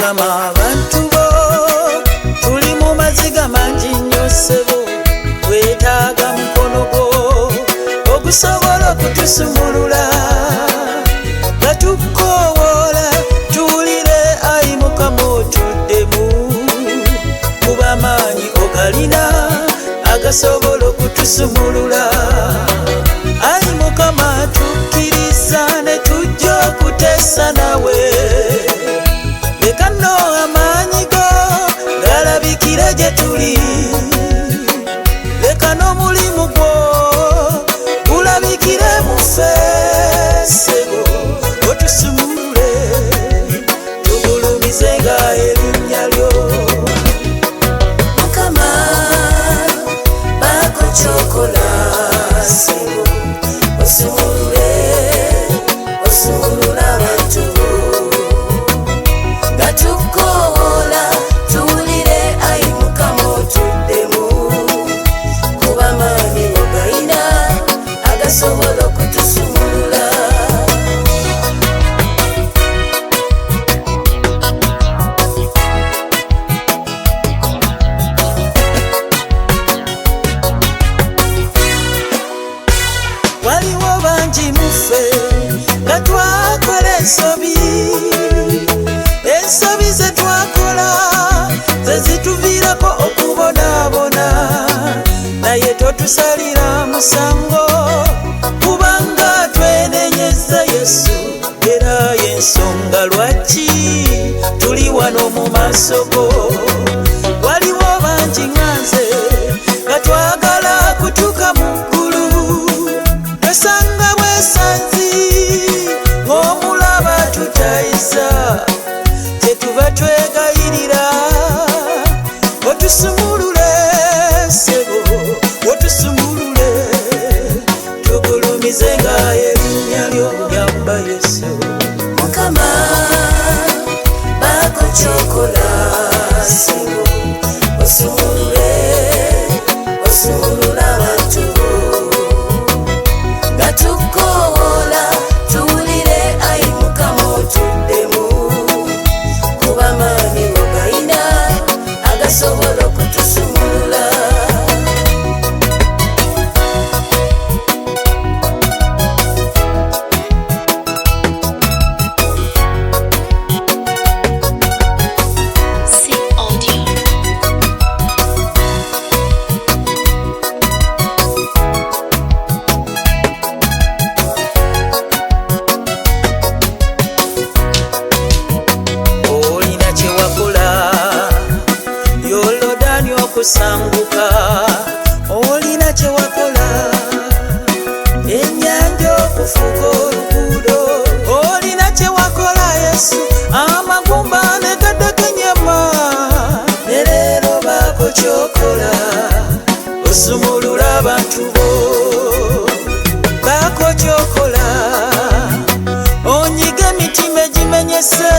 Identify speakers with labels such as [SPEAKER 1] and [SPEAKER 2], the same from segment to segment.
[SPEAKER 1] Mukama abantu bo tuli mu maziga mangi nnyo ssebo, twetaaga mukono gwo ogusobola okutusumulula nga tukoowoola tuwulire. Ayi Mukama otuddemu, kuba amaanyi ogalina agasobola okutusumulula. Ayi Mukama tukkiriza ne tujja okuteesa nawe, leka nno amaanyi go galabikire gye tuli, leka n'omulimu gwo gulabikire mu ffe ssebo, otusumulule tugulumizenga erinnya lyo.
[SPEAKER 2] Mukama baako kyokola ssebo, osumulule osumulula abantu bo nga tukoowoola tuwulire. Ayi Mukama otuddemu, kuba amaanyi ogalina agasobola okutusumulula.
[SPEAKER 1] Waliwo bangi mu ffe nga twakola ensobi, ensobi ze twakola ze zituviirako okubonaabona, naye totusalira musango kubanga twenenyeza Yesu, era y'ensonga lwaki tuli wano mu maaso go. Waliwo bangi nga nze nga twagala kutuuka mu ggulu, tosanga bwesanzi ng'omulaba tutayiza, kyetuba twegayirira otusumulule ssebo, otusumulule tugulumizenga erinnya lyo lyamba Yesu.
[SPEAKER 2] Mukama baako kyokola ssebo, osumulule osumulula abantu bo nga tukoowoola tuwulire. Ayi Mukama otuddemu, kuba amaanyi ogalina agasobola okutusumulula.
[SPEAKER 1] Olina kye wakola Yorodani okusanguka, olina kye wakola ennyanja okufuuka oluguudo, olina kye wakola Yesu amagumba ne gaddako ennyama, ne leero baako kyokola osumulula abantu bo, baako kyokola onyiga emitima egimenyese,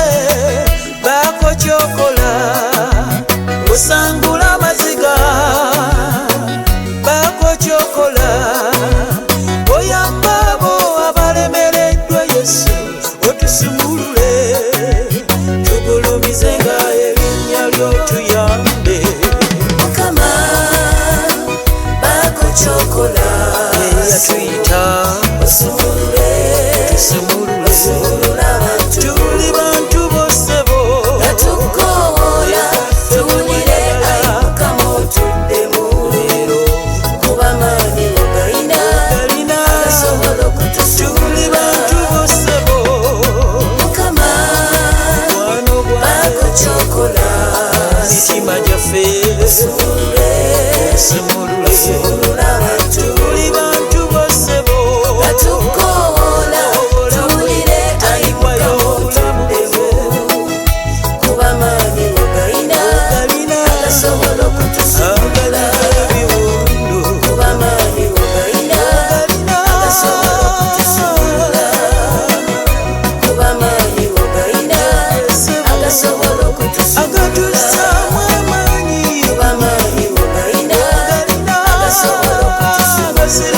[SPEAKER 1] baako kyokola osangula amaziga, baako kyokola oyamba abo abalemereddwa Yesu, otusumulule tugulumizenga erinnya lyo, tuyambe.
[SPEAKER 2] Mukama baako kyokola
[SPEAKER 1] eyatuyita
[SPEAKER 2] osumulule
[SPEAKER 1] tusumulule,
[SPEAKER 2] osumulula abantu
[SPEAKER 1] tuli bantu bo ssebo,
[SPEAKER 2] nga tukoowoola tuwulire. Ayi Mukama otuddemu, kuba amaanyi ogalina agasobola
[SPEAKER 1] tuli
[SPEAKER 2] okutusumulula.
[SPEAKER 1] bantu bo ssebo,
[SPEAKER 2] Mukama
[SPEAKER 1] mukwano
[SPEAKER 2] baako
[SPEAKER 1] gwange
[SPEAKER 2] kyokola
[SPEAKER 1] mitima gyaffe
[SPEAKER 2] osumulule
[SPEAKER 1] osumulule,
[SPEAKER 2] osumulula abantu
[SPEAKER 1] tuli bantu bo ssebo
[SPEAKER 2] nga tukoowoola tuwulire. Ayi Mukama otuddemu, kuba amaanyi ogalina agasobola okutusumulula.
[SPEAKER 1] ebiwundu
[SPEAKER 2] Kuba amaanyi ogalina agasobola okutusumulula. Kuba amaanyi ogalina agasobola okutusumulula.
[SPEAKER 1] agatussaamu amaanyi
[SPEAKER 2] Kuba amaanyi ogalina agasobola okutusumulula.